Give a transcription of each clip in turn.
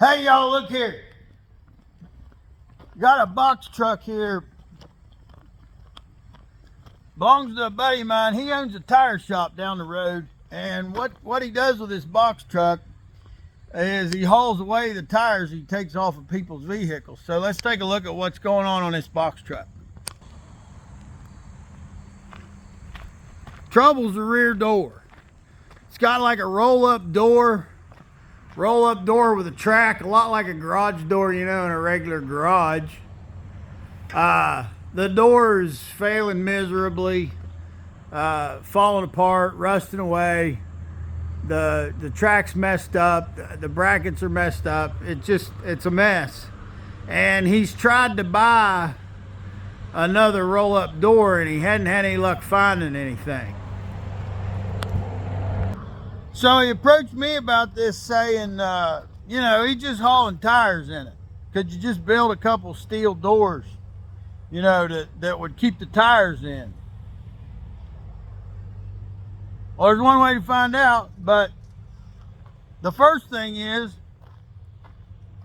Hey y'all, look here. Got a box truck here. Belongs to a buddy of mine. He owns a tire shop down the road. And what he does with this box truck is he hauls away the tires he takes off of people's vehicles. So let's take a look at what's going on this box truck. Trouble's the rear door. It's got like a roll-up door with a track, a lot like a garage door, you know, in a regular garage. The door is failing miserably, falling apart, rusting away. The track's messed up, the brackets are messed up. It's a mess. And he's tried to buy another roll-up door and he hadn't had any luck finding anything. So he approached me about this saying, you know, he's just hauling tires in it. Could you just build a couple steel doors, you know, that would keep the tires in? Well, there's one way to find out, but the first thing is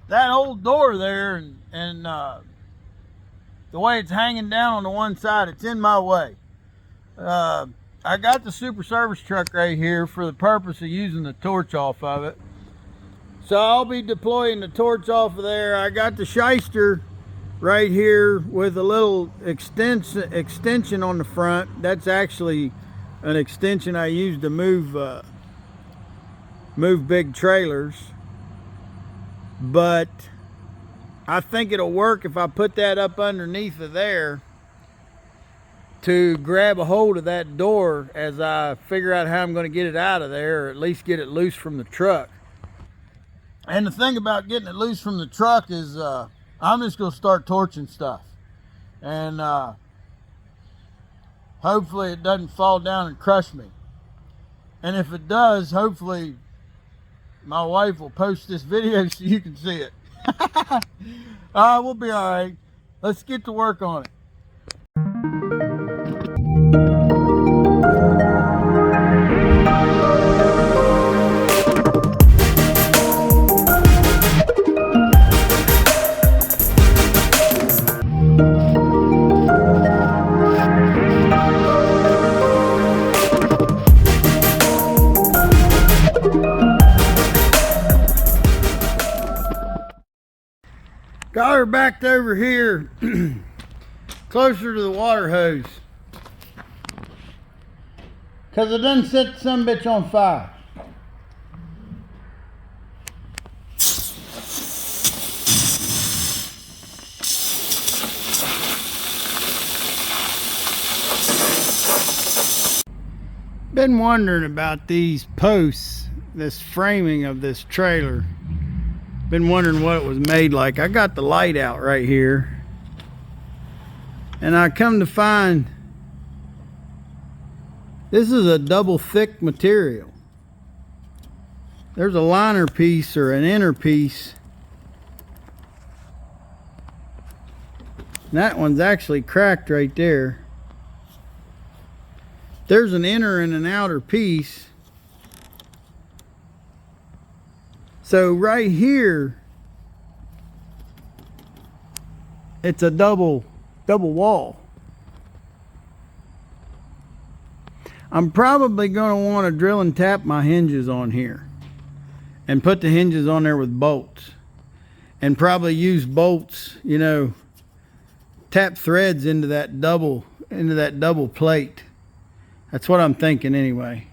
that old door there and the way it's hanging down on the one side, it's in my way. I got the super service truck right here for the purpose of using the torch off of it. So I'll be deploying the torch off of there. I got the shyster right here with a little extension on the front. That's actually an extension I use to move big trailers. But I think it'll work if I put that up underneath of there to grab a hold of that door as I figure out how I'm going to get it out of there, or at least get it loose from the truck. And the thing about getting it loose from the truck is I'm just going to start torching stuff. And hopefully it doesn't fall down and crush me. And if it does, hopefully my wife will post this video so you can see it. We'll be all right. Let's get to work on it. Got her backed over here closer to the water hose because it doesn't set the sumbitch on fire. Been wondering about these posts, this framing of this trailer. Been wondering what it was made like. I got the light out right here and I come to find this is a double thick material. There's a liner piece or an inner piece. And that one's actually cracked right there. There's an inner and an outer piece. So right here, it's a double wall. I'm probably going to want to drill and tap my hinges on here and put the hinges on there with bolts, and probably use bolts, you know, tap threads into that double plate. That's what I'm thinking anyway.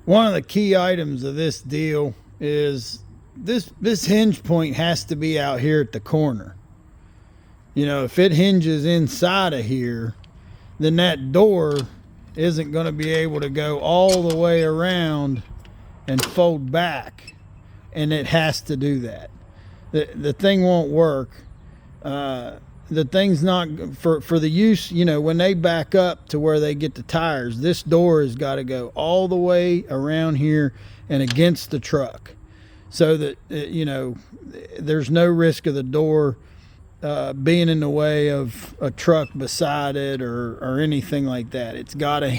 One of the key items of this deal is this hinge point has to be out here at the corner. You know, if it hinges inside of here, then that door isn't going to be able to go all the way around and fold back, and it has to do that. The thing won't work. The thing's not for the use, you know, when they back up to where they get the tires, this door has got to go all the way around here and against the truck, so that you know, there's no risk of the door being in the way of a truck beside it or anything like that. It's got to,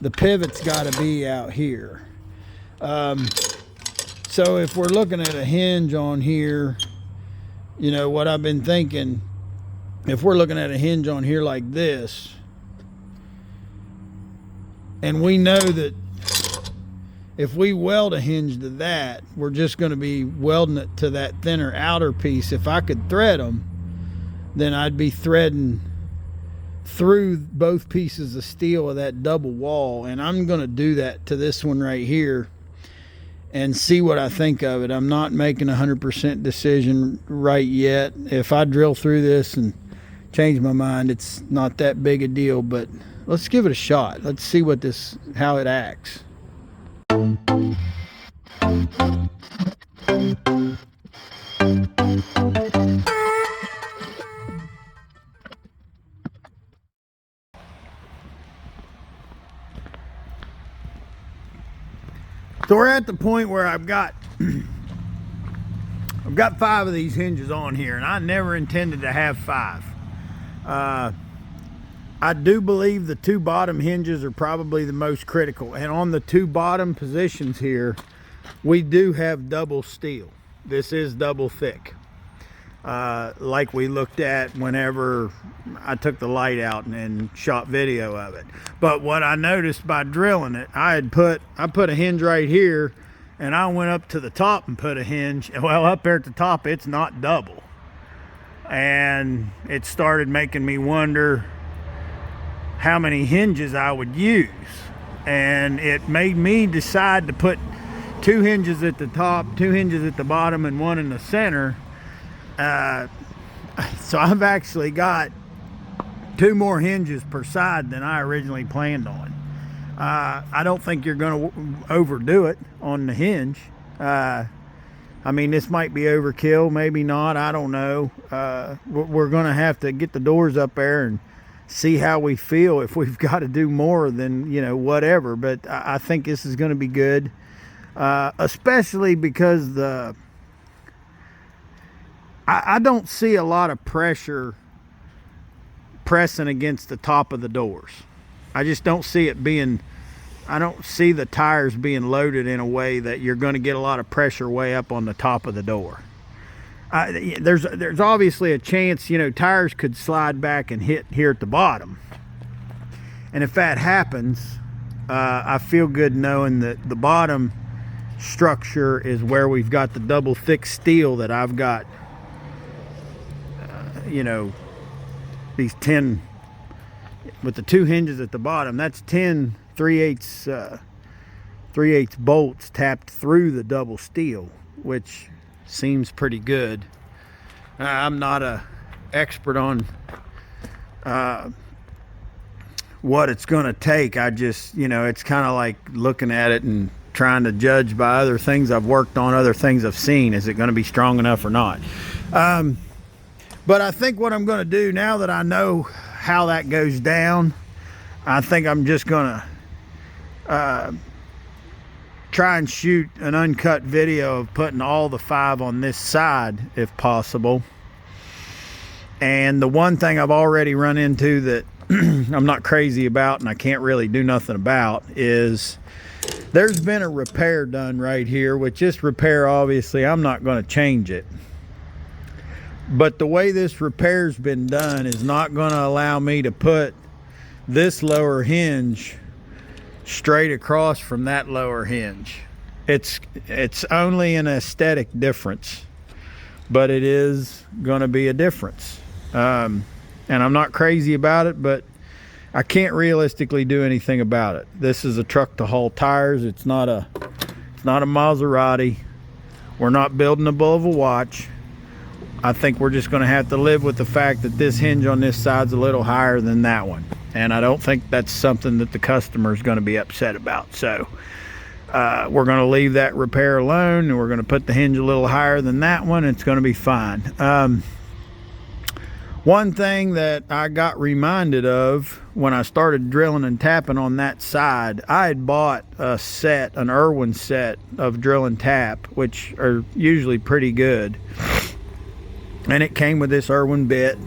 the pivot's got to be out here. So So if we're looking at a hinge on here, you know, what I've been thinking, if we're looking at a hinge on here like this, and we know that if we weld a hinge to that, we're just going to be welding it to that thinner outer piece. If I could thread them, then I'd be threading through both pieces of steel of that double wall. And I'm going to do that to this one right here and see what I think of it. I'm not making a 100% decision right yet. If I drill through this and change my mind, it's not that big a deal, but let's give it a shot. Let's see how it acts. So we're at the point where I've got 5 of these hinges on here, and I never intended to have 5. I do believe the 2 bottom hinges are probably the most critical, and on the 2 bottom positions here, we do have double steel. This is double thick, like we looked at whenever I took the light out and shot video of it. But what I noticed by drilling it, I put a hinge right here, and I went up to the top and put a hinge. Well, up there at the top, it's not double, and it started making me wonder how many hinges I would use, and it made me decide to put 2 hinges at the top, 2 hinges at the bottom, and 1 in the center. So I've actually got 2 more hinges per side than I originally planned on. I don't think you're going to overdo it on the hinge. I mean, this might be overkill, maybe not, I don't know. We're going to have to get the doors up there and see how we feel. If we've got to do more, then, you know, whatever. But I think this is going to be good, especially because I don't see a lot of pressure pressing against the top of the doors. I just don't see it being, I don't see the tires being loaded in a way that you're going to get a lot of pressure way up on the top of the door. There's obviously a chance, you know, tires could slide back and hit here at the bottom. And if that happens, I feel good knowing that the bottom structure is where we've got the double thick steel that I've got, you know, these 10 with the 2 hinges at the bottom. That's 10 3/8 bolts tapped through the double steel, which seems pretty good. I'm not a expert on what it's going to take. I just, you know, it's kind of like looking at it and trying to judge by other things I've worked on, other things I've seen. Is it going to be strong enough or not? But I think what I'm going to do, now that I know how that goes down, I think I'm just going to try and shoot an uncut video of putting all the 5 on this side if possible. And the one thing I've already run into that I'm not crazy about and I can't really do nothing about is there's been a repair done right here, which this repair, obviously I'm not going to change it, but the way this repair's been done is not going to allow me to put this lower hinge straight across from that lower hinge. It's only an aesthetic difference, but it is going to be a difference. And I'm not crazy about it, but I can't realistically do anything about it. This is a truck to haul tires. It's not a Maserati. We're not building a bull of a watch. I think we're just going to have to live with the fact that this hinge on this side's a little higher than that one. And I don't think that's something that the customer is going to be upset about. So we're going to leave that repair alone, and we're going to put the hinge a little higher than that one. It's going to be fine. One thing that I got reminded of when I started drilling and tapping on that side, I had bought an Irwin set of drill and tap, which are usually pretty good. And it came with this Irwin bit,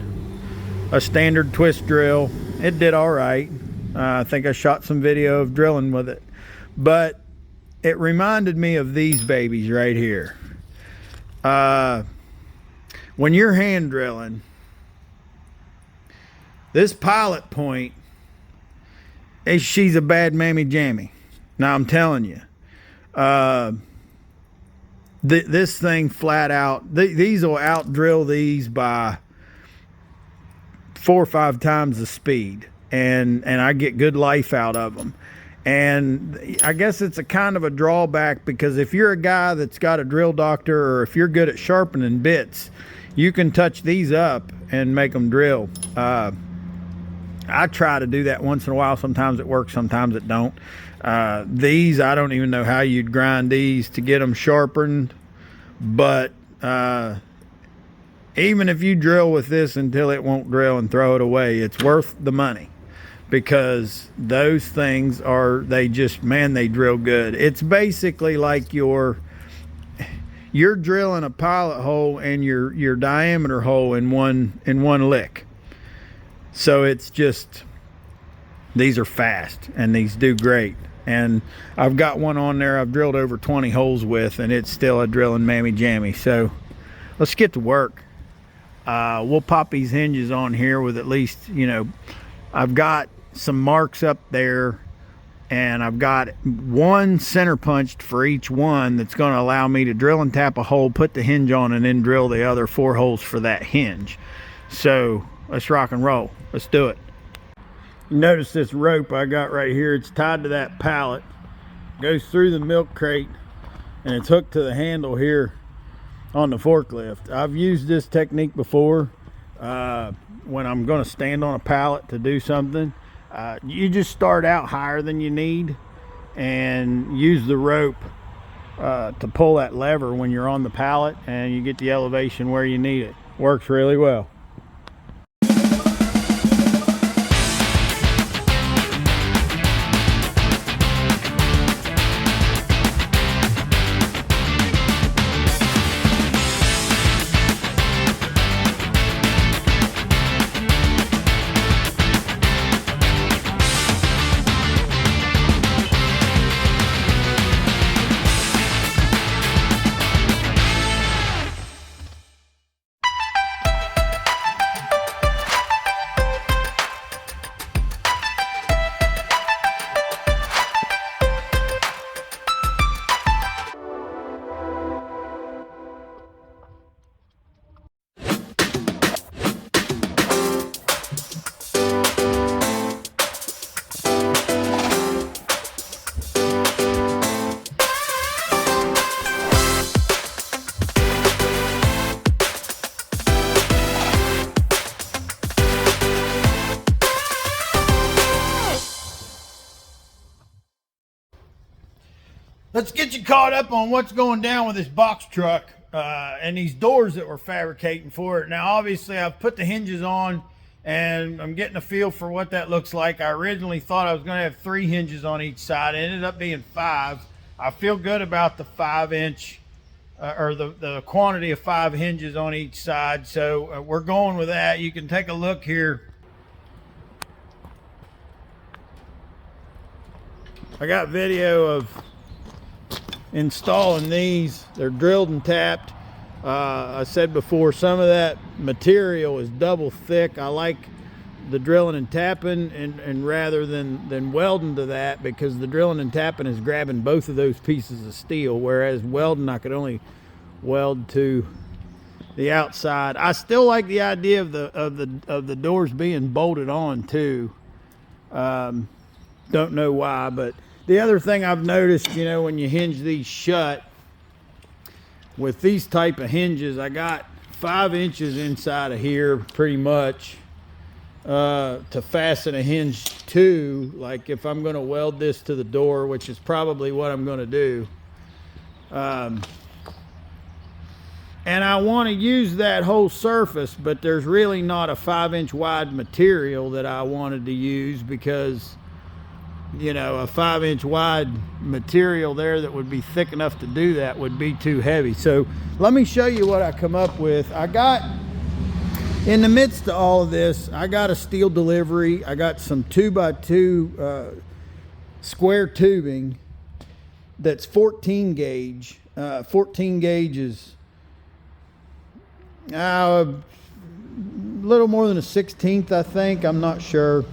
a standard twist drill. It did all right. I think I shot some video of drilling with it. But it reminded me of these babies right here. When you're hand drilling, this pilot point, she's a bad mammy jammy. Now I'm telling you, this thing flat out, these will out drill these by 4 or 5 times the speed, and I get good life out of them. And I guess it's a kind of a drawback, because if you're a guy that's got a drill doctor, or if you're good at sharpening bits, you can touch these up and make them drill. I try to do that once in a while. Sometimes it works, sometimes it don't. These, I don't even know how you'd grind these to get them sharpened, but even if you drill with this until it won't drill and throw it away, it's worth the money, because those things they drill good. It's basically like you're drilling a pilot hole and your diameter hole in one lick. So it's just, these are fast and these do great. And I've got one on there I've drilled over 20 holes with, and it's still a drilling mammy jammy. So let's get to work. We'll pop these hinges on here with at least, I've got some marks up there, and I've got one center punched for each one that's going to allow me to drill and tap a hole, put the hinge on, and then drill the other 4 holes for that hinge. So let's rock and roll. Let's do it. Notice this rope I got right here. It's tied to that pallet, goes through the milk crate, and it's hooked to the handle here on the forklift. I've used this technique before when I'm going to stand on a pallet to do something. You just start out higher than you need and use the rope to pull that lever when you're on the pallet, and you get the elevation where you need it. Works really well. Let's get you caught up on what's going down with this box truck and these doors that we're fabricating for it. Now, obviously, I've put the hinges on, and I'm getting a feel for what that looks like. I originally thought I was going to have 3 hinges on each side. It ended up being 5. I feel good about the 5-inch or the quantity of 5 hinges on each side. So we're going with that. You can take a look here. I got video of installing these. They're drilled and tapped. I said before, some of that material is double thick. I like the drilling and tapping and rather than welding to that, because the drilling and tapping is grabbing both of those pieces of steel, whereas welding I could only weld to the outside. I still like the idea of the doors being bolted on too. Don't know why, but the other thing I've noticed, when you hinge these shut with these type of hinges, I got 5 inches inside of here pretty much to fasten a hinge to, like if I'm going to weld this to the door, which is probably what I'm going to do. And I want to use that whole surface, but there's really not a 5-inch wide material that I wanted to use, because a 5-inch wide material there that would be thick enough to do that would be too heavy. So let me show you what I come up with. I got, in the midst of all of this, I got a steel delivery. I got some 2x2 square tubing that's 14 gauge. 14 gauge is a little more than a 16th, I think. I'm not sure.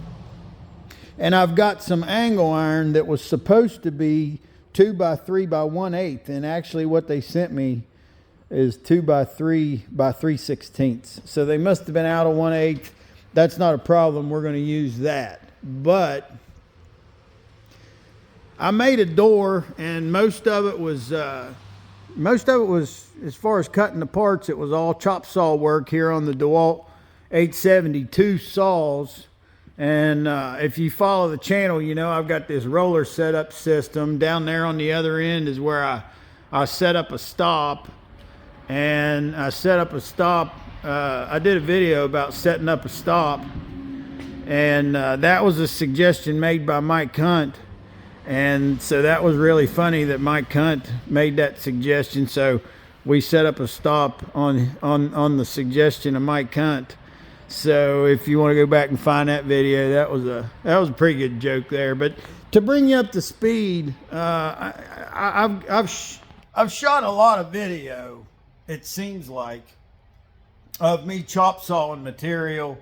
And I've got some angle iron that was supposed to be 2 by 3 by 1/8, and actually what they sent me is 2 by 3 by 3/16. So they must have been out of 1/8. That's not a problem. We're going to use that. But I made a door, and most of it was, as far as cutting the parts, it was all chop saw work here on the DeWalt 872 saws. And if you follow the channel, you know I've got this roller setup system. Down there on the other end is where I set up a stop. And I set up a stop. I did a video about setting up a stop. And that was a suggestion made by Mike Hunt. And so that was really funny that Mike Hunt made that suggestion. So we set up a stop on the suggestion of Mike Hunt. So if you want to go back and find that video, that was a pretty good joke there. But to bring you up to speed, I've shot a lot of video, it seems like, of me chop sawing material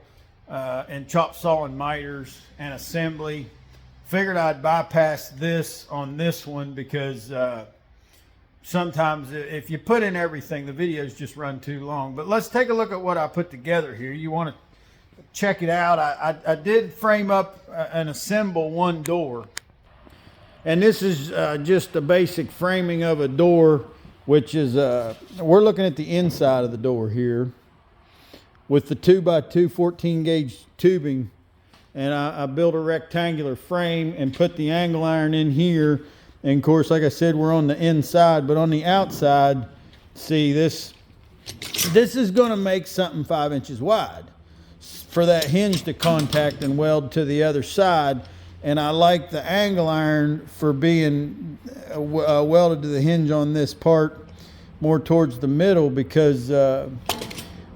and chop sawing miters and assembly. Figured I'd bypass this on this one because sometimes if you put in everything, the videos just run too long. But let's take a look at what I put together here. You want to check it out. I did frame up and assemble one door. And this is just the basic framing of a door, which is, we're looking at the inside of the door here with the 2 by 2 14 gauge tubing. And I built a rectangular frame and put the angle iron in here. And of course, like I said, we're on the inside, but on the outside, see this is going to make something 5 inches wide for that hinge to contact and weld to the other side. And I like the angle iron for being welded to the hinge on this part more towards the middle, because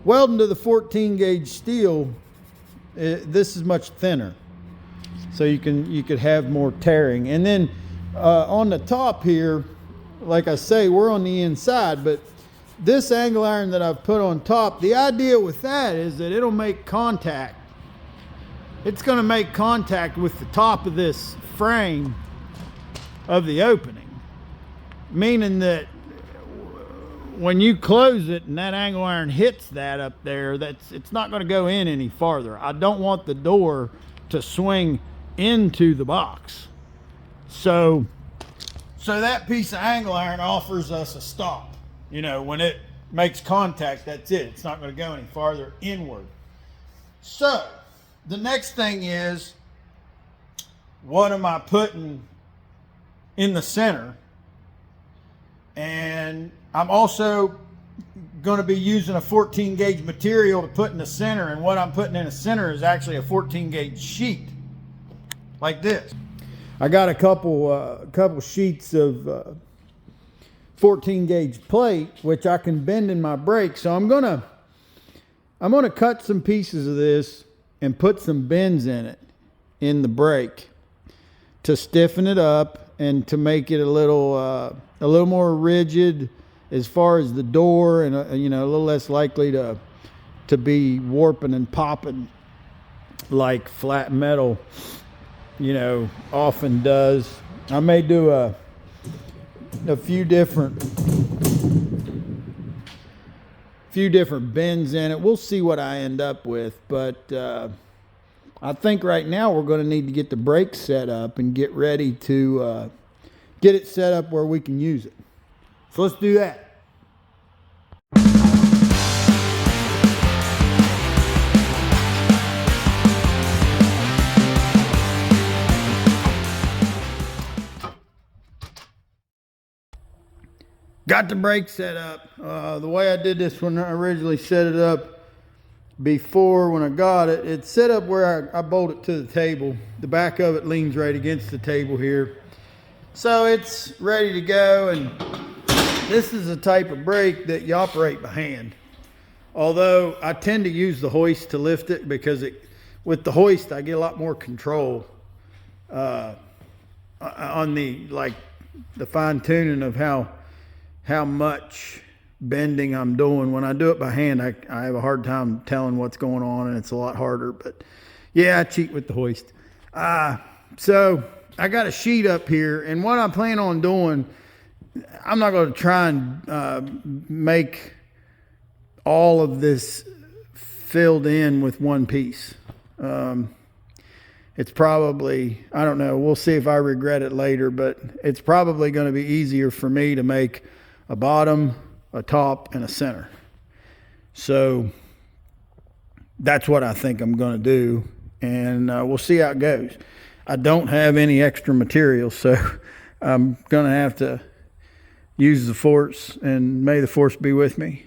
welding to the 14 gauge steel, this is much thinner, so you could have more tearing. And then on the top here, like I say, we're on the inside, but this angle iron that I've put on top, the idea with that is that it'll make contact. It's going to make contact with the top of this frame of the opening, meaning that when you close it and that angle iron hits that up there, it's not going to go in any farther. I don't want the door to swing into the box. So that piece of angle iron offers us a stop. You know, when it makes contact, that's it. It's not going to go any farther inward. So the next thing is, what am I putting in the center? And I'm also going to be using a 14 gauge material to put in the center. And what I'm putting in the center is actually a 14 gauge sheet, like this. I got a couple sheets of 14 gauge plate, which I can bend in my brake. So I'm gonna cut some pieces of this and put some bends in it in the brake to stiffen it up and to make it a little more rigid as far as the door, and you know, a little less likely to be warping and popping like flat metal, you know, often does. I may do a few different bends in it. We'll see what I end up with, but I think right now we're going to need to get the brake set up and get ready to get it set up where we can use it. So let's do that. Got the brake set up. The way I did this when I originally set it up before, when I got it, it's set up where I bolt it to the table. The back of it leans right against the table here. So it's ready to go, and this is a type of brake that you operate by hand. Although I tend to use the hoist to lift it, because with the hoist I get a lot more control on the, like, the fine tuning of how much bending I'm doing. When I do it by hand, I have a hard time telling what's going on, and it's a lot harder. But yeah, I cheat with the hoist. So I got a sheet up here, and what I plan on doing, I'm not going to try and make all of this filled in with one piece. It's probably, I don't know, we'll see if I regret it later, but it's probably going to be easier for me to make a bottom, a top, and a center. So that's what I think I'm going to do, and we'll see how it goes. I don't have any extra material, so I'm going to have to use the force, and may the force be with me.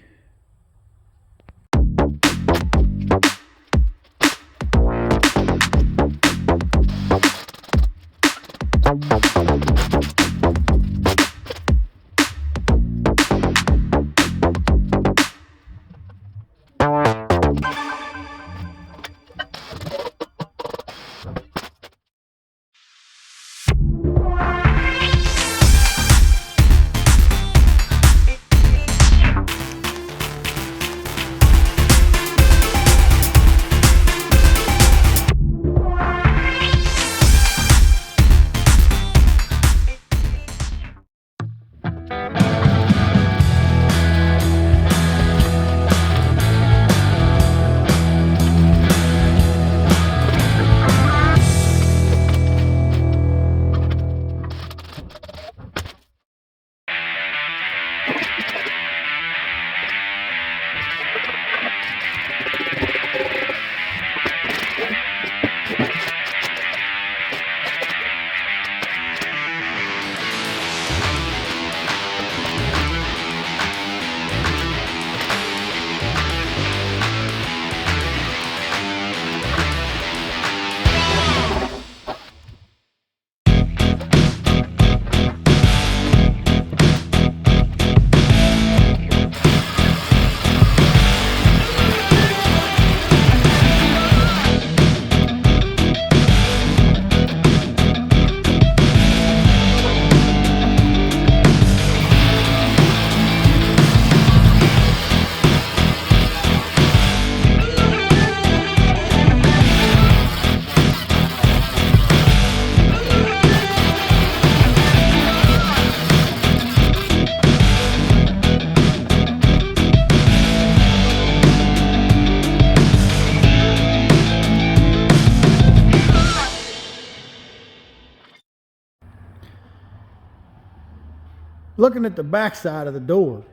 Looking at the back side of the door,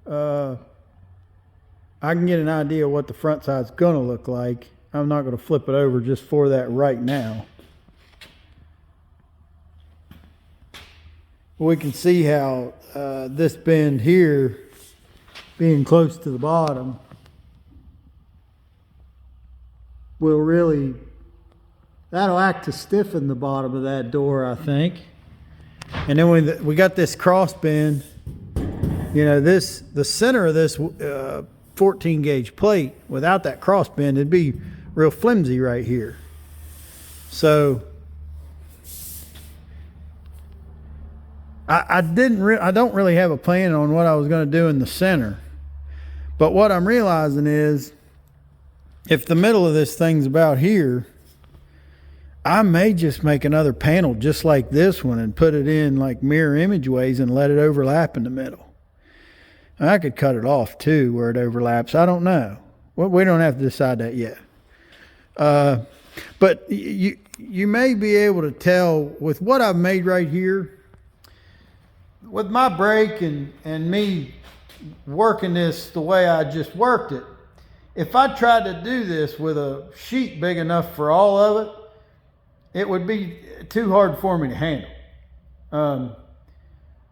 I can get an idea what the front side's going to look like. I'm not going to flip it over just for that right now. We can see how this bend here, being close to the bottom, will really, that'll act to stiffen the bottom of that door, I think. And then we got this cross bend, you know, the center of this 14 gauge plate, without that cross bend, it'd be real flimsy right here. So I don't really have a plan on what I was going to do in the center. But what I'm realizing is, if the middle of this thing's about here, I may just make another panel just like this one and put it in like mirror image ways and let it overlap in the middle. I could cut it off too where it overlaps. I don't know. Well, we don't have to decide that yet. But you may be able to tell with what I've made right here, with my brake and me working this the way I just worked it. If I tried to do this with a sheet big enough for all of it, it would be too hard for me to handle.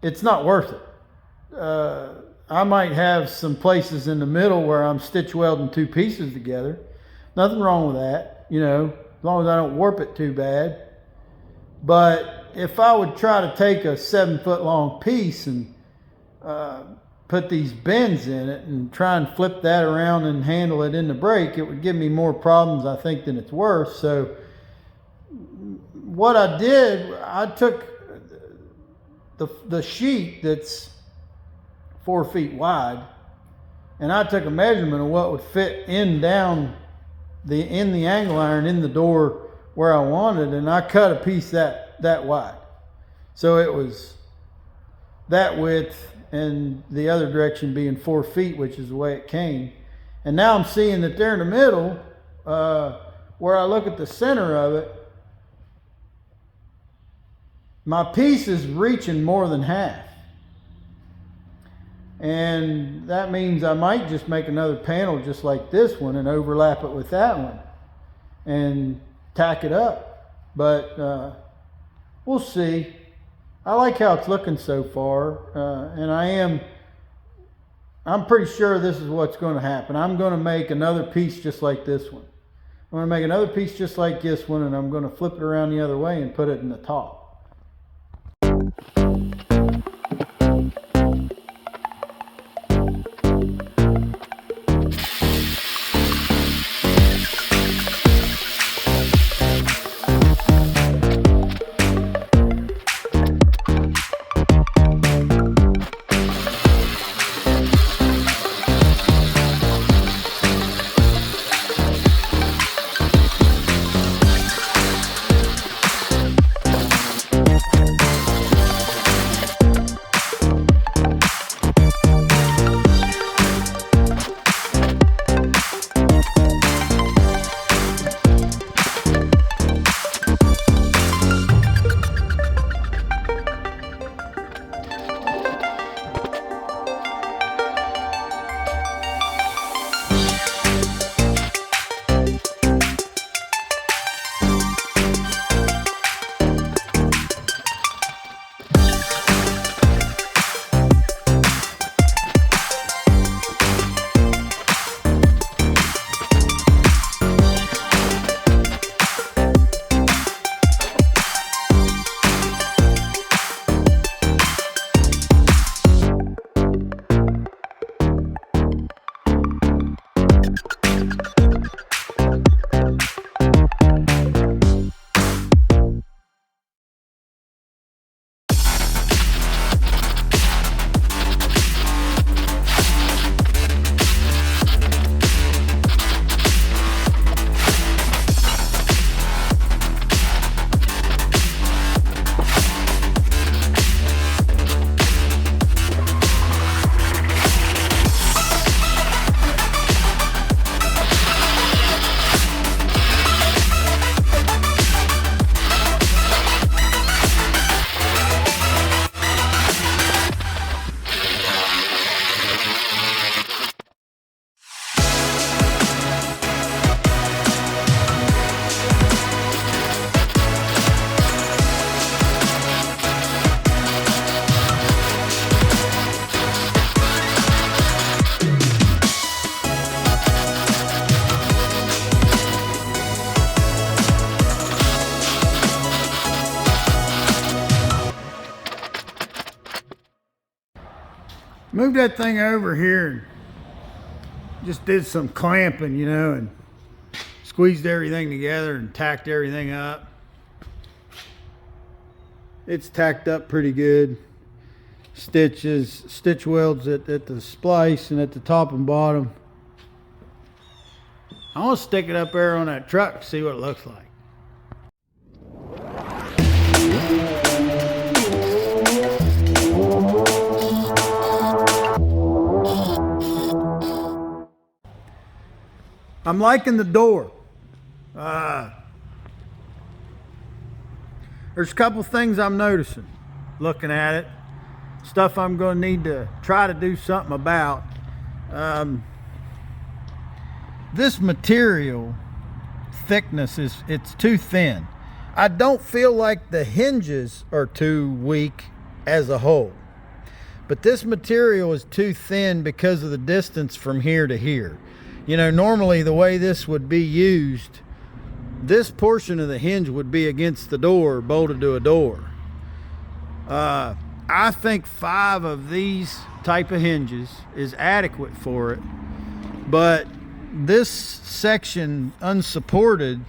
It's not worth it. I might have some places in the middle where I'm stitch welding two pieces together. Nothing wrong with that, you know, as long as I don't warp it too bad. But if I would try to take a 7-foot long piece and put these bends in it and try and flip that around and handle it in the brake, it would give me more problems, I think, than it's worth. So what I did, I took the sheet that's 4 feet wide, and I took a measurement of what would fit in the angle iron in the door where I wanted, and I cut a piece that wide. So it was that width and the other direction being 4 feet, which is the way it came. And now I'm seeing that there in the middle, where I look at the center of it, my piece is reaching more than half. And that means I might just make another panel just like this one and overlap it with that one and tack it up. But we'll see. I like how it's looking so far, and I'm pretty sure this is what's going to happen. I'm going to make another piece just like this one. I'm going to make another piece just like this one, and I'm going to flip it around the other way and put it in the top. Moved that thing over here and just did some clamping, you know, and squeezed everything together and tacked everything up. It's tacked up pretty good. Stitch welds at the splice and at the top and bottom. I want to stick it up there on that truck to see what it looks like. I'm liking the door. There's a couple things I'm noticing looking at it. Stuff I'm going to need to try to do something about. This material thickness it's too thin. I don't feel like the hinges are too weak as a whole, but this material is too thin because of the distance from here to here. You know, normally the way this would be used, this portion of the hinge would be against the door, bolted to a door. I think 5 of these type of hinges is adequate for it, but this section unsupported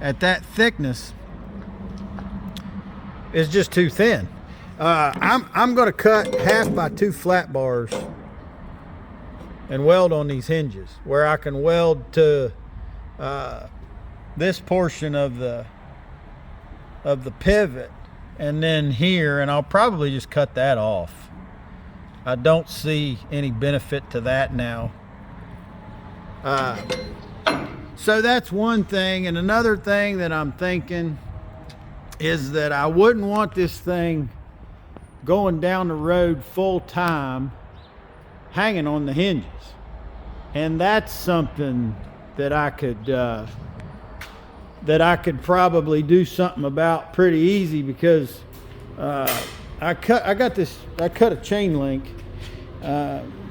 at that thickness is just too thin. I'm going to cut 1/2 x 2 flat bars and weld on these hinges, where I can weld to this portion of the pivot, and then here, and I'll probably just cut that off. I don't see any benefit to that now. So that's one thing. And another thing that I'm thinking is that I wouldn't want this thing going down the road full time hanging on the hinges. And that's something that I could probably do something about pretty easy, because I cut a chain link,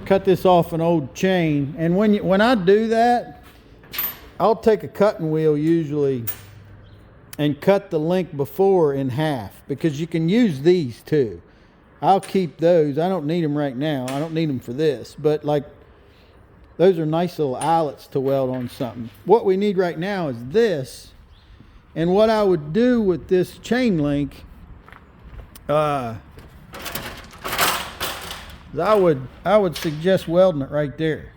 cut this off an old chain, and when I do that, I'll take a cutting wheel usually and cut the link before in half, because you can use these too. I'll keep those. I don't need them right now. I don't need them for this, but like, those are nice little eyelets to weld on something. What we need right now is this. And what I would do with this chain link, I would suggest welding it right there.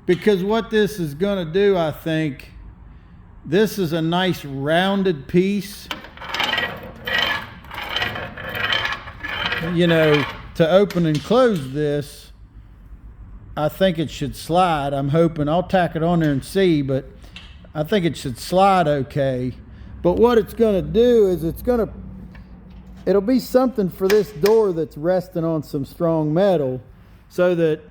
Because what this is going to do, I think, this is a nice rounded piece. You know, to open and close this, I think it should slide. I'm hoping. I'll tack it on there and see, but I think it should slide okay. But what it's going to do is it'll be something for this door that's resting on some strong metal, so that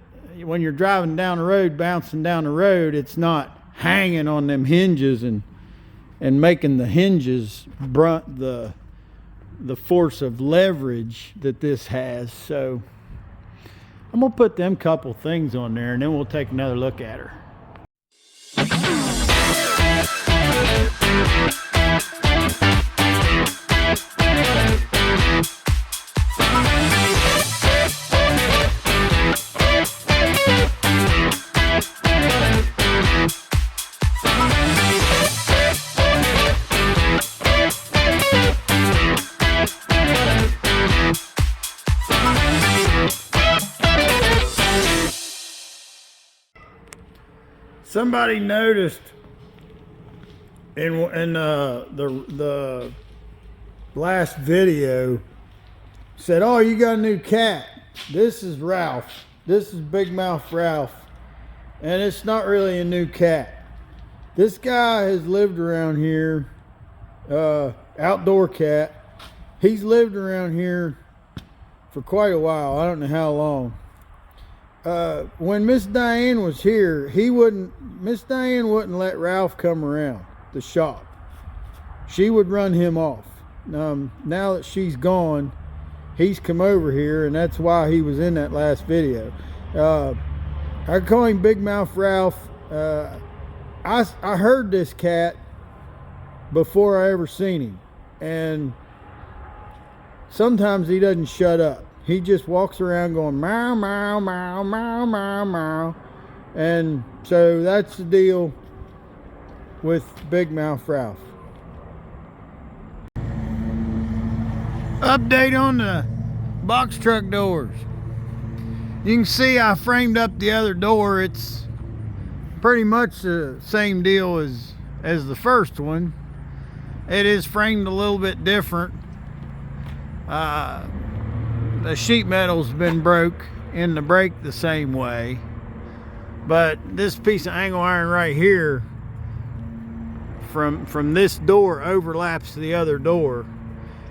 when you're driving down the road, bouncing down the road, it's not hanging on them hinges and making the hinges brunt the force of leverage that this has. So I'm gonna put them couple things on there, and then we'll take another look at her. Somebody noticed in the last video, said, "Oh, you got a new cat." This is Ralph. This is Big Mouth Ralph, and it's not really a new cat. This guy has lived around here, outdoor cat. He's lived around here for quite a while. I don't know how long. When Miss Diane was here, Miss Diane wouldn't let Ralph come around the shop. She would run him off. Now that she's gone, he's come over here, and that's why he was in that last video. I call him Big Mouth Ralph. I heard this cat before I ever seen him, and sometimes he doesn't shut up. He just walks around going meow, meow, meow, meow, meow, meow. And so that's the deal with Big Mouth Ralph. Update on the box truck doors. You can see I framed up the other door. It's pretty much the same deal as the first one. It is framed a little bit different. The sheet metal's been broke in the brake the same way, but this piece of angle iron right here from this door overlaps the other door,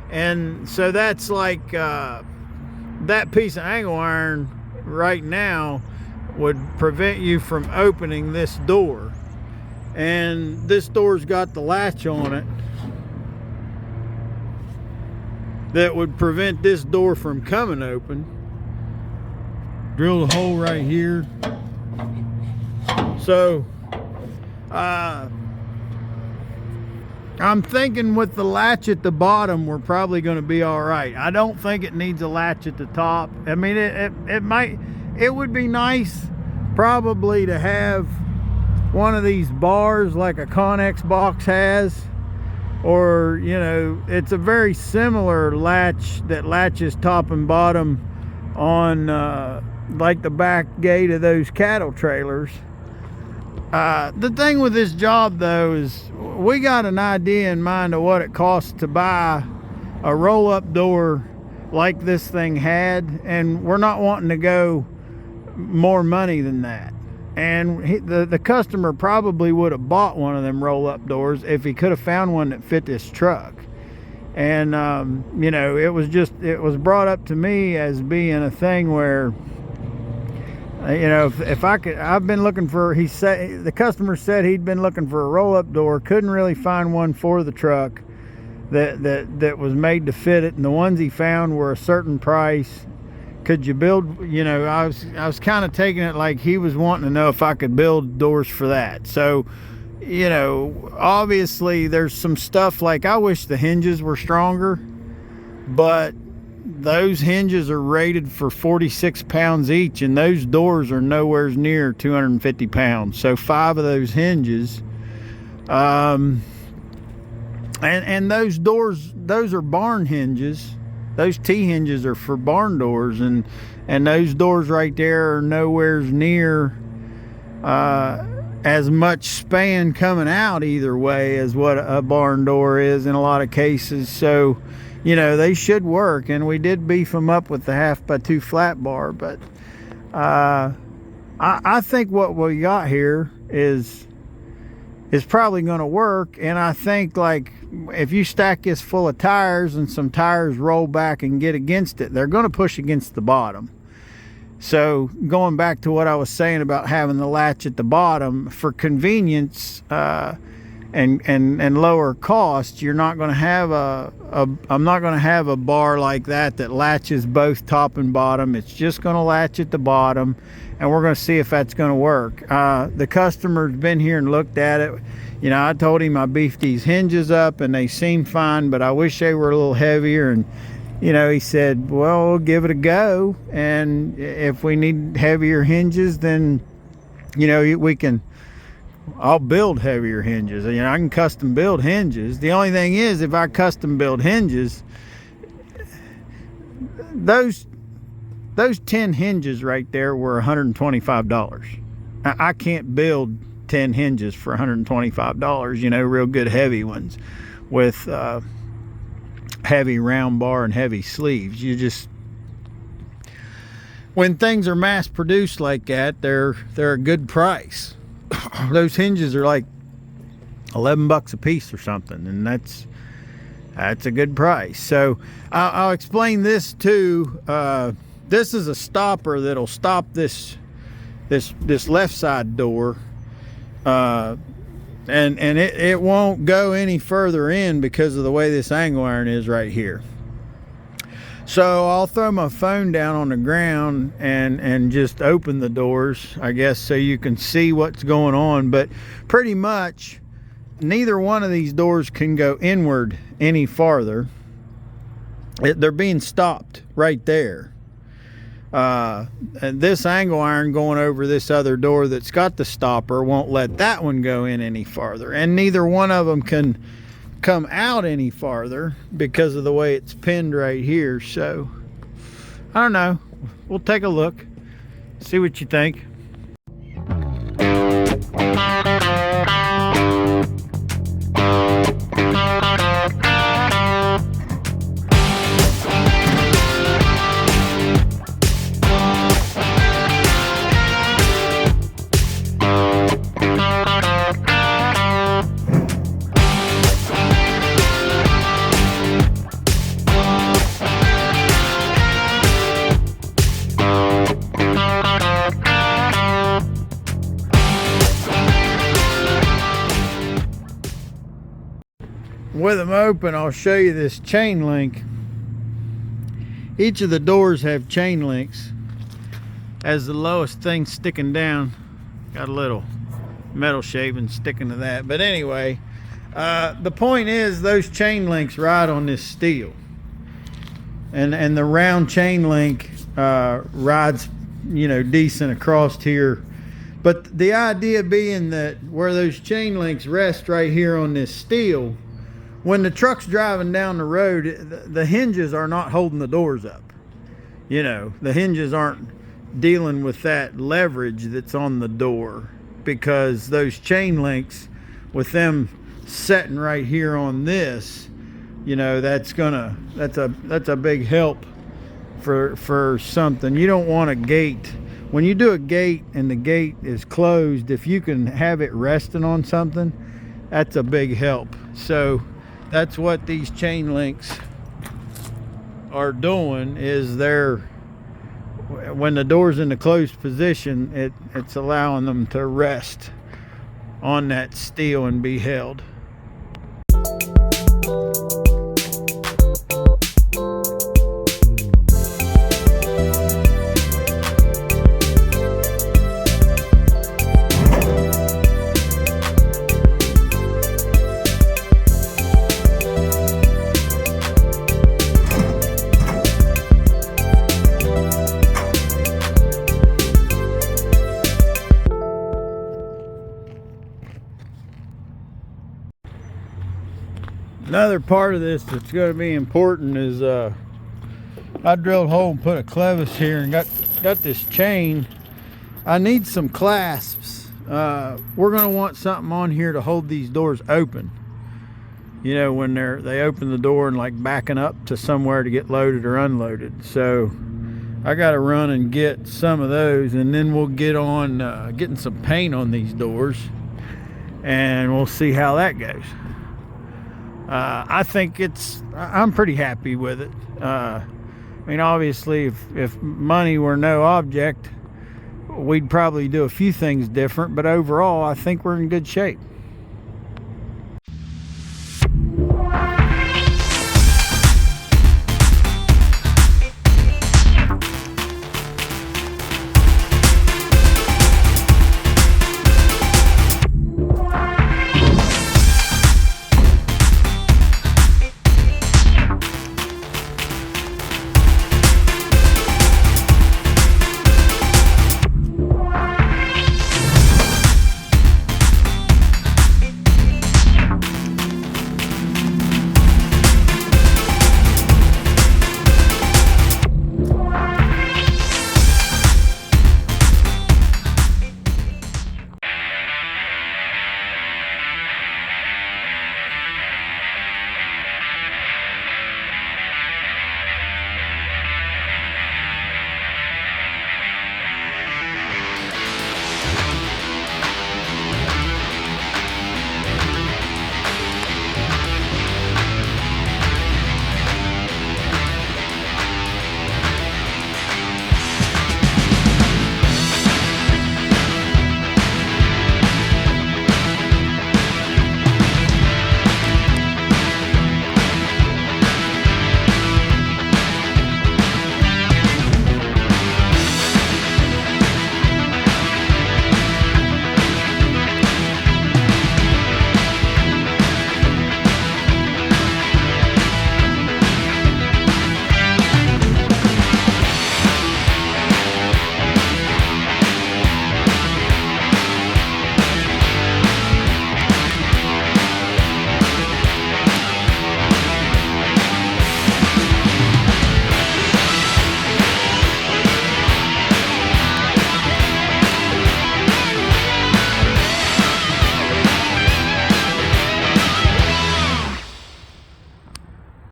and so that's like that piece of angle iron right now would prevent you from opening this door, and this door's got the latch on it that would prevent this door from coming open. Drill the hole right here. So I'm thinking with the latch at the bottom, we're probably going to be all right. I don't think it needs a latch at the top. I mean, it would be nice probably to have one of these bars like a Connex box has, or you know, it's a very similar latch that latches top and bottom on like the back gate of those cattle trailers. The thing with this job though is we got an idea in mind of what it costs to buy a roll-up door like this thing had, and we're not wanting to go more money than that. And the customer probably would have bought one of them roll-up doors if he could have found one that fit this truck. And you know, it was brought up to me as being a thing where, you know, if I could, I've been looking for, the customer said he'd been looking for a roll-up door, couldn't really find one for the truck that was made to fit it, and the ones he found were a certain price. Could you build, you know, I was kind of taking it like he was wanting to know if I could build doors for that. So, you know, obviously there's some stuff like, I wish the hinges were stronger, but those hinges are rated for 46 pounds each, and those doors are nowhere near 250 pounds. So 5 of those hinges, and those doors, those are barn hinges. Those T hinges are for barn doors, and those doors right there are nowhere near as much span coming out either way as what a barn door is in a lot of cases. So, you know, they should work, and we did beef them up with the 1/2x2 flat bar. But I think what we got here is probably going to work. And I think, like, if you stack this full of tires and some tires roll back and get against it, they're going to push against the bottom. So going back to what I was saying about having the latch at the bottom for convenience and lower cost, you're not going to have I'm not going to have a bar like that latches both top and bottom. It's just going to latch at the bottom, and we're going to see if that's going to work. The customer's been here and looked at it. You know, I told him I beefed these hinges up and they seem fine, but I wish they were a little heavier. And, you know, he said, well, we'll give it a go. And if we need heavier hinges, then, you know, I'll build heavier hinges. You know, I can custom build hinges. The only thing is, if I custom build hinges, those 10 hinges right there were $125. I can't build 10 hinges for $125, you know, real good heavy ones with heavy round bar and heavy sleeves. You just, when things are mass produced like that, they're a good price. Those hinges are like $11 a piece or something, and that's a good price. So I'll explain this too. This is a stopper that'll stop this left side door. And it won't go any further in because of the way this angle iron is right here. So I'll throw my phone down on the ground and just open the doors, I guess, so you can see what's going on. But pretty much neither one of these doors can go inward any farther. They're being stopped right there. And this angle iron going over this other door that's got the stopper won't let that one go in any farther, and neither one of them can come out any farther because of the way it's pinned right here. So I don't know, we'll take a look, see what you think. With them open, I'll show you this chain link. Each of the doors have chain links. As the lowest thing sticking down, got a little metal shaving sticking to that. But anyway, the point is those chain links ride on this steel, and the round chain link rides, you know, decent across here. But the idea being that where those chain links rest right here on this steel, when the truck's driving down the road, the hinges are not holding the doors up. You know, the hinges aren't dealing with that leverage that's on the door, because those chain links, with them setting right here on this, you know, that's a big help for something. You don't want a gate. When you do a gate and the gate is closed, if you can have it resting on something, that's a big help. So that's what these chain links are doing, is they're, when the door's in the closed position, it's allowing them to rest on that steel and be held. Another part of this that's going to be important is I drilled a hole and put a clevis here and got this chain. I need some clasps. We're going to want something on here to hold these doors open. You know, when they open the door and like backing up to somewhere to get loaded or unloaded. So I got to run and get some of those, and then we'll get on getting some paint on these doors, and we'll see how that goes. I think I'm pretty happy with it. I mean, obviously, if money were no object, we'd probably do a few things different, but overall, I think we're in good shape.